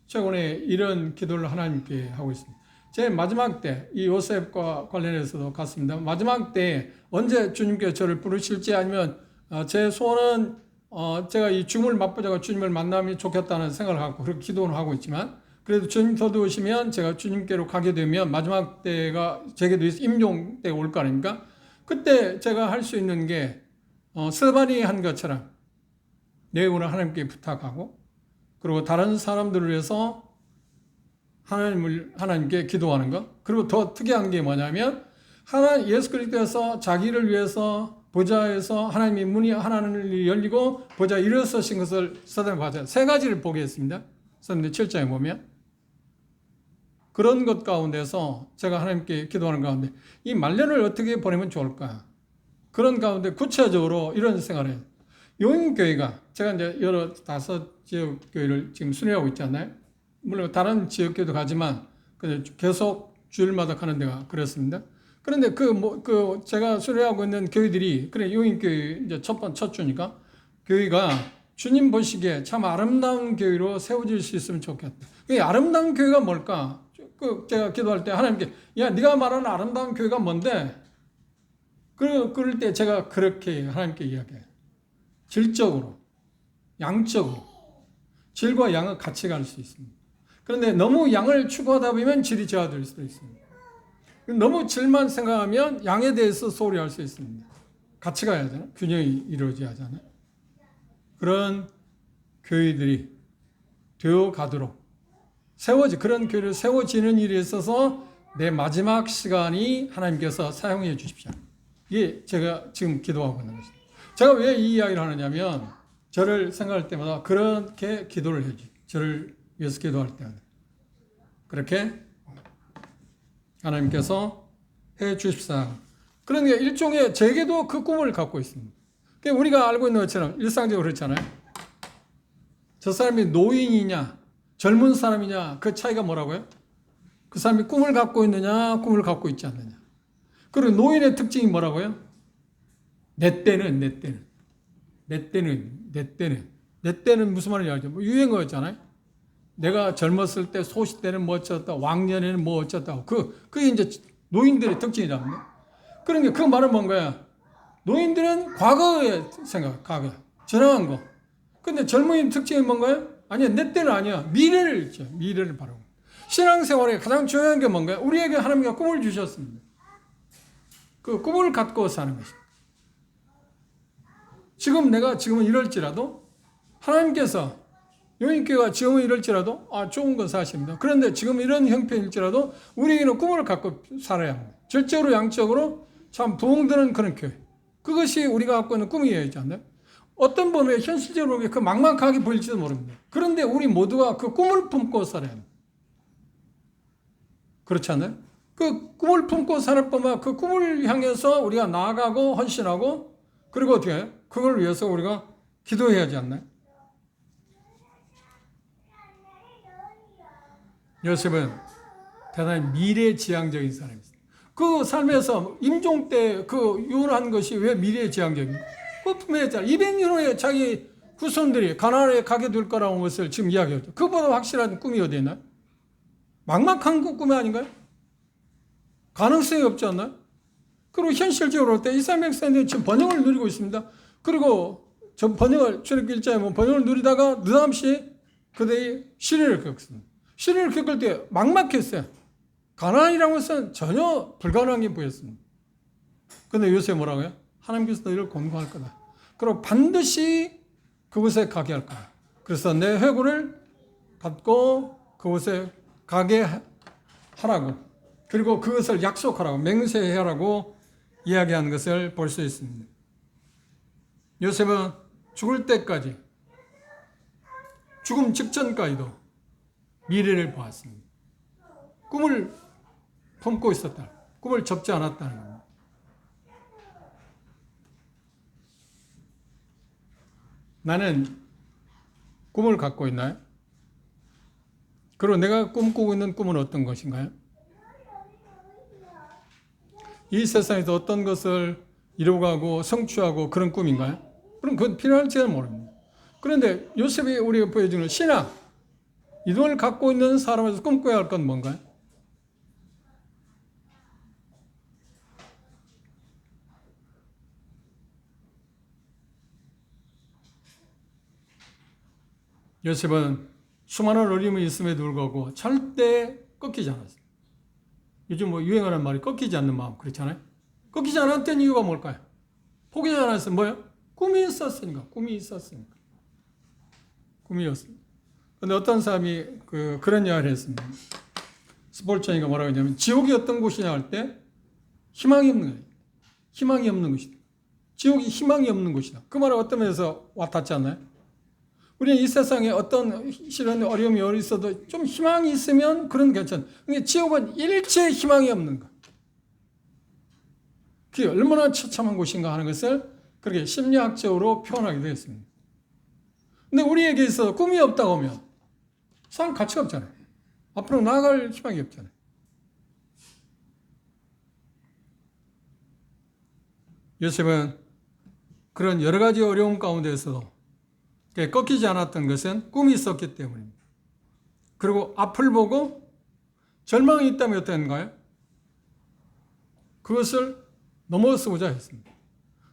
최근에 이런 기도를 하나님께 하고 있습니다. 제 마지막 때, 이 요셉과 관련해서도 같습니다. 마지막 때 언제 주님께서 저를 부르실지 아니면 제 소원은 제가 이 죽음을 맛보자고 주님을 만나면 좋겠다는 생각을 갖고 그렇게 기도를 하고 있지만 그래도 주님 서두오시면 제가 주님께로 가게 되면 마지막 때가 제게도 임종 때가 올 거 아닙니까? 그때 제가 할 수 있는 게 스데반이 한 것처럼 내 의원을 하나님께 부탁하고 그리고 다른 사람들을 위해서 하나님께 기도하는 것. 그리고 더 특이한 게 뭐냐면 예수 그리스도께서 자기를 위해서 보좌에서 하나님의 문이 하나를 열리고 보좌에 일어서신 것을 사도행 봤어요. 세 가지를 보게 했습니다. 사도행 7장에 보면 그런 것 가운데서 제가 하나님께 기도하는 가운데 이 말년을 어떻게 보내면 좋을까? 그런 가운데 구체적으로 이런 생각을 해요. 용인교회가 제가 이제 여러 5 지역교회를 지금 순회하고 있잖아요. 물론 다른 지역교회도 가지만 계속 주일마다 가는 데가 그렇습니다. 그런데 제가 순회하고 있는 교회들이 그래 용인교회 이제 첫 주니까 교회가 주님 보시기에 참 아름다운 교회로 세워질 수 있으면 좋겠다. 이 아름다운 교회가 뭘까? 제가 기도할 때 하나님께 야 네가 말하는 아름다운 교회가 뭔데? 그럴 때 제가 그렇게 하나님께 이야기해요. 질적으로, 양적으로 질과 양은 같이 갈 수 있습니다. 그런데 너무 양을 추구하다 보면 질이 저하될 수도 있습니다. 너무 질만 생각하면 양에 대해서 소홀히 할 수 있습니다. 같이 가야 되나? 균형이 이루어져야 하잖아요. 그런 교회들이 되어 가도록 그런 교회를 세워지는 일에 있어서 내 마지막 시간이 하나님께서 사용해 주십시오. 이게 제가 지금 기도하고 있는 것입니다. 제가 왜 이 이야기를 하느냐면 저를 생각할 때마다 그렇게 기도를 해주죠. 저를 위해서 기도할 때마다 그렇게 하나님께서 해 주십사. 그러니까 일종의 제게도 그 꿈을 갖고 있습니다. 우리가 알고 있는 것처럼 일상적으로 그렇잖아요. 저 사람이 노인이냐 젊은 사람이냐 그 차이가 뭐라고요? 그 사람이 꿈을 갖고 있느냐 꿈을 갖고 있지 않느냐. 그리고 노인의 특징이 뭐라고요? 내 때는 무슨 말인지 알죠? 유행어였잖아요. 내가 젊었을 때 소시 때는 뭐 어쩌다 왕년에는 뭐 어쩌다 그게 이제 노인들의 특징이잖아요. 그러니까 그 말은 뭔가요? 노인들은 과거의 생각, 과거 지나간 거. 근데 젊은이 특징이 뭔가요? 아니야, 내 때는 아니야. 미래를 있죠. 미래를 바라고. 신앙생활에 가장 중요한 게 뭔가요? 우리에게 하나님께서 꿈을 주셨습니다. 그 꿈을 갖고 사는 것입니다. 지금은 이럴지라도 하나님께서 용인교회가 지금은 이럴지라도 좋은 건 사실입니다. 그런데 지금 이런 형편일지라도 우리에게는 꿈을 갖고 살아야 합니다. 질적으로 양적으로 참 부흥되는 그런 교회. 그것이 우리가 갖고 있는 꿈이어야지 않나요? 어떤 분은 현실적으로 그 막막하게 보일지도 모릅니다. 그런데 우리 모두가 그 꿈을 품고 살아야 합니다. 그렇지 않나요? 그 꿈을 품고 살 뿐만 그 꿈을 향해서 우리가 나아가고 헌신하고 그리고 어떻게 해요? 그걸 위해서 우리가 기도해야 하지 않나요? 요셉은 대단히 미래지향적인 사람이었어요. 그 삶에서 임종 때 그 유언한 것이 왜 미래지향적입니까? 그 분명했잖아. 200년 후에 자기 후손들이 가나안에 가게 될 거라는 것을 지금 이야기했죠. 그보다 확실한 꿈이 어디 있나요? 막막한 꿈이 아닌가요? 가능성이 없지 않나요? 그리고 현실적으로 볼 때 이스라엘 백성들이 지금 번영을 누리고 있습니다. 그리고 저 번영을 출애굽기 1장에 보면 번영을 누리다가 느닷없이 그들이 시련을 겪습니다. 시련을 겪을 때 막막했어요. 가나안이라는 것은 전혀 불가능한 게 보였습니다. 그런데 요새 뭐라고요? 하나님께서 너희를 공부할 거다. 그리고 반드시 그곳에 가게 할 거다. 그래서 내 회고를 받고 그곳에 가게 하라고, 그리고 그것을 약속하라고, 맹세하라고 이야기하는 것을 볼 수 있습니다. 요셉은 죽을 때까지, 죽음 직전까지도 미래를 보았습니다. 꿈을 품고 있었다. 꿈을 접지 않았다는 겁니다. 나는 꿈을 갖고 있나요? 그리고 내가 꿈꾸고 있는 꿈은 어떤 것인가요? 이 세상에서 어떤 것을 이루어가고 성취하고 그런 꿈인가요? 그럼 그건 필요할지는 모릅니다. 그런데 요셉이 우리가 보여주는 신앙, 이동을 갖고 있는 사람에서 꿈꿔야 할 건 뭔가요? 요셉은 수많은 어려움이 있음에도 불구하고 절대 꺾이지 않았어요. 요즘 뭐 유행하는 말이 꺾이지 않는 마음, 그렇잖아요? 꺾이지 않았던 이유가 뭘까요? 포기하지 않았어요. 뭐예요? 꿈이 있었으니까. 꿈이 있었으니까. 꿈이었습니다. 그런데 어떤 사람이 그런 이야기를 했습니다. 스폴천이가 뭐라고 했냐면, 지옥이 어떤 곳이냐 할 때 희망이 없는 거예요. 희망이 없는 것이다. 지옥이 희망이 없는 곳이다. 그 말은 어떤 면에서 와닿지 않나요? 우리는 이 세상에 어떤 실은 어려움이 있어도 좀 희망이 있으면 그런 괜찮아요. 근데 지옥은 일체 희망이 없는 것. 그게 얼마나 처참한 곳인가 하는 것을 그렇게 심리학적으로 표현하게 되었습니다. 근데 우리에게 있어서 꿈이 없다고 하면 살 가치가 없잖아요. 앞으로 나아갈 희망이 없잖아요. 요셉은 그런 여러 가지 어려움 가운데서도 꺾이지 않았던 것은 꿈이 있었기 때문입니다. 그리고 앞을 보고 절망이 있다면 어땠는가요? 그것을 넘어서고자 했습니다.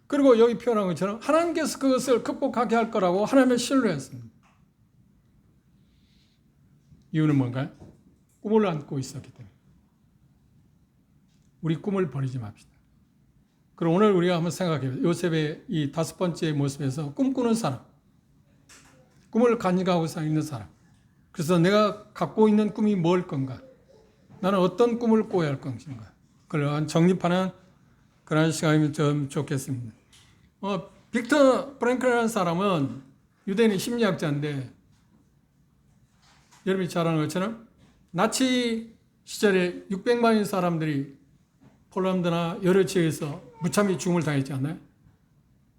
그리고 여기 표현한 것처럼 하나님께서 그것을 극복하게 할 거라고 하나님을 신뢰했습니다. 이유는 뭔가요? 꿈을 안고 있었기 때문에. 우리 꿈을 버리지 맙시다. 그럼 오늘 우리가 한번 생각해요. 요셉의 이 5번째 모습에서 꿈꾸는 사람, 꿈을 간직하고 있는 사람. 그래서 내가 갖고 있는 꿈이 뭘 건가? 나는 어떤 꿈을 꿔야 할 것인가? 그걸 정립하는 그런 시간이면 좀 좋겠습니다. 빅터 프랭클이라는 사람은 유대인의 심리학자인데, 여러분이 잘 아는 것처럼 나치 시절에 600만의 사람들이 폴란드나 여러 지역에서 무참히 죽음을 당했지 않나요?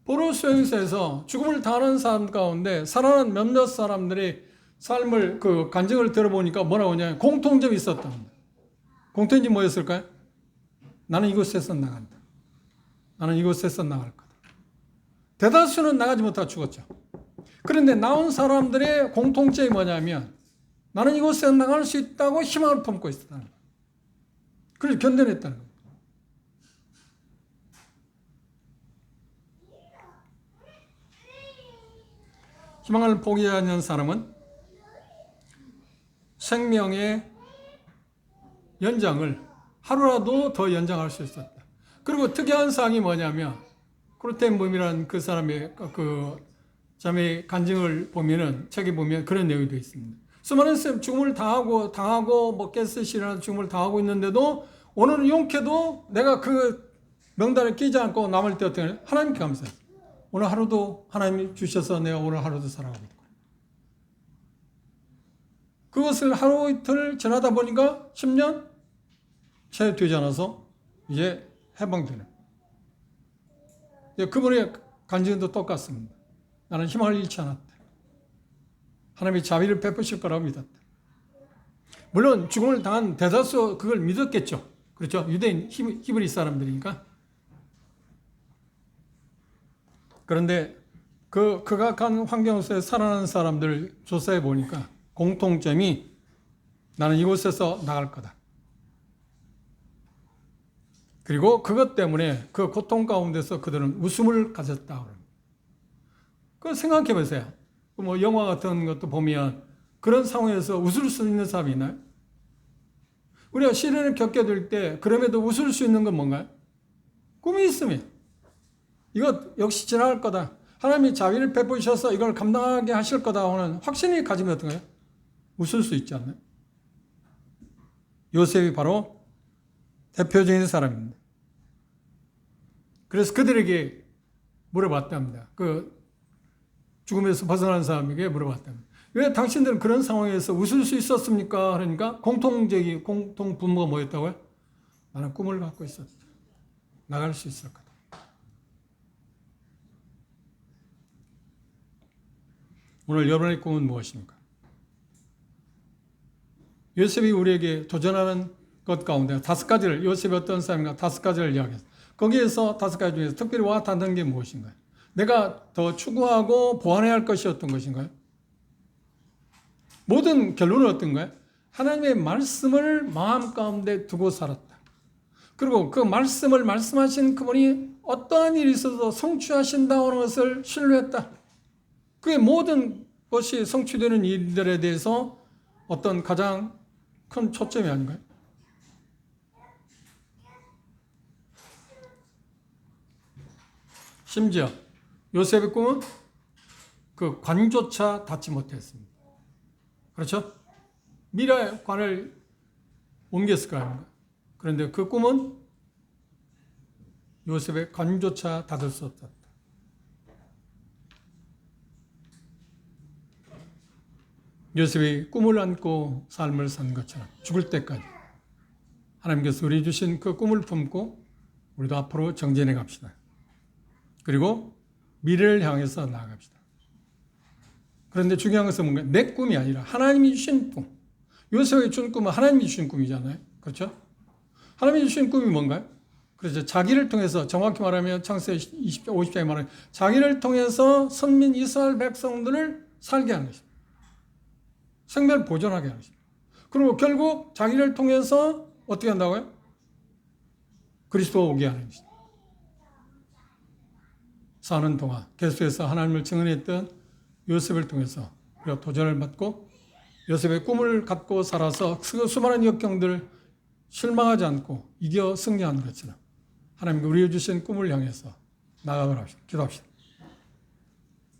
포로 수용소에서 죽음을 당하는 사람 가운데 살아난 몇몇 사람들의 삶을 간증을 들어보니까 뭐라고 하냐면 공통점이 있었답니다. 공통점이 뭐였을까요? 나는 이곳에서 나간다. 나는 이곳에서 나갈 거다. 대다수는 나가지 못하고 죽었죠. 그런데 나온 사람들의 공통점이 뭐냐면 나는 이곳에서 나갈 수 있다고 희망을 품고 있었다는 거예요. 그래서 견뎌냈다는 거예요. 희망을 포기하는 사람은 생명의 연장을 하루라도 더 연장할 수 있었다. 그리고 특이한 사항이 뭐냐면 크루텐범이라는 그 사람의 자매의 간증을 보면은 책에 보면 그런 내용이 되어 있습니다. 수많은 죽음을 당하고 먹겠으시라는 죽음을 당하고 있는데도 오늘은 용케도 내가 그 명단에 끼지 않고 남을 때 어떻게 하나님께 감사해요. 오늘 하루도 하나님이 주셔서 내가 오늘 하루도 살아가고 있고. 그것을 하루 이틀 지나다 보니까 10년 채 되지 않아서 이제 해방되는. 그분의 간증도 똑같습니다. 나는 희망을 잃지 않았다. 하나님이 자비를 베푸실 거라고 믿었다. 물론 죽음을 당한 대다수 그걸 믿었겠죠. 그렇죠? 유대인 히브리 사람들이니까. 그런데 그 극악한 환경 속에 살아가는 사람들 조사해 보니까 공통점이 나는 이곳에서 나갈 거다. 그리고 그것 때문에 그 고통 가운데서 그들은 웃음을 가졌다. 그 생각해 보세요. 뭐 영화 같은 것도 보면 그런 상황에서 웃을 수 있는 사람이 있나요? 우리가 시련을 겪게 될 때 그럼에도 웃을 수 있는 건 뭔가요? 꿈이 있으면 이것 역시 지나갈 거다. 하나님이 자비를 베푸셔서 이걸 감당하게 하실 거다 하는 확신이 가지면 어떤가요? 웃을 수 있지 않나요? 요셉이 바로 대표적인 사람입니다. 그래서 그들에게 물어봤답니다. 그 죽음에서 벗어난 사람에게 물어봤답니다. 왜 당신들은 그런 상황에서 웃을 수 있었습니까? 그러니까 공통 분모가 뭐였다고요? 나는 꿈을 갖고 있었다. 나갈 수 있을 거다. 오늘 여러분의 꿈은 무엇입니까? 요셉이 우리에게 도전하는 것 가운데 5가지를, 요셉이 어떤 사람인가 5가지를 이야기했습니다. 거기에서 5가지 중에서 특별히 와 닿는 게 무엇인가요? 내가 더 추구하고 보완해야 할 것이 어떤 것인가요? 모든 결론은 어떤가요? 하나님의 말씀을 마음 가운데 두고 살았다. 그리고 그 말씀을 말씀하신 그분이 어떠한 일이 있어도 성취하신다는 것을 신뢰했다. 그의 모든 것이 성취되는 일들에 대해서 어떤 가장 큰 초점이 아닌가요? 심지어 요셉의 꿈은 그 관조차 닿지 못했습니다. 그렇죠? 미라의 관을 옮겼을 거 아닙니까? 그런데 그 꿈은 요셉의 관조차 닿을 수 없었다. 요셉이 꿈을 안고 삶을 산 것처럼 죽을 때까지 하나님께서 우리 주신 그 꿈을 품고 우리도 앞으로 정진해 갑시다. 그리고 미래를 향해서 나아갑시다. 그런데 중요한 것은 뭔가 내 꿈이 아니라 하나님이 주신 꿈. 요셉이 준 꿈은 하나님이 주신 꿈이잖아요. 그렇죠? 하나님이 주신 꿈이 뭔가요? 그래서 자기를 통해서 정확히 말하면 창세기 20장, 50장에 말하면 자기를 통해서 선민 이스라엘 백성들을 살게 하는 것입니다. 생명을 보존하게 하는 것입니다. 그리고 결국 자기를 통해서 어떻게 한다고요? 그리스도가 오게 하는 것입니다. 사는 동안 계속해서 하나님을 증언했던 요셉을 통해서 우리가 도전을 받고 요셉의 꿈을 갖고 살아서 수많은 역경들을 실망하지 않고 이겨 승리하는 것처럼 하나님께 우리가 주신 꿈을 향해서 나아가도록 합시다. 기도합시다.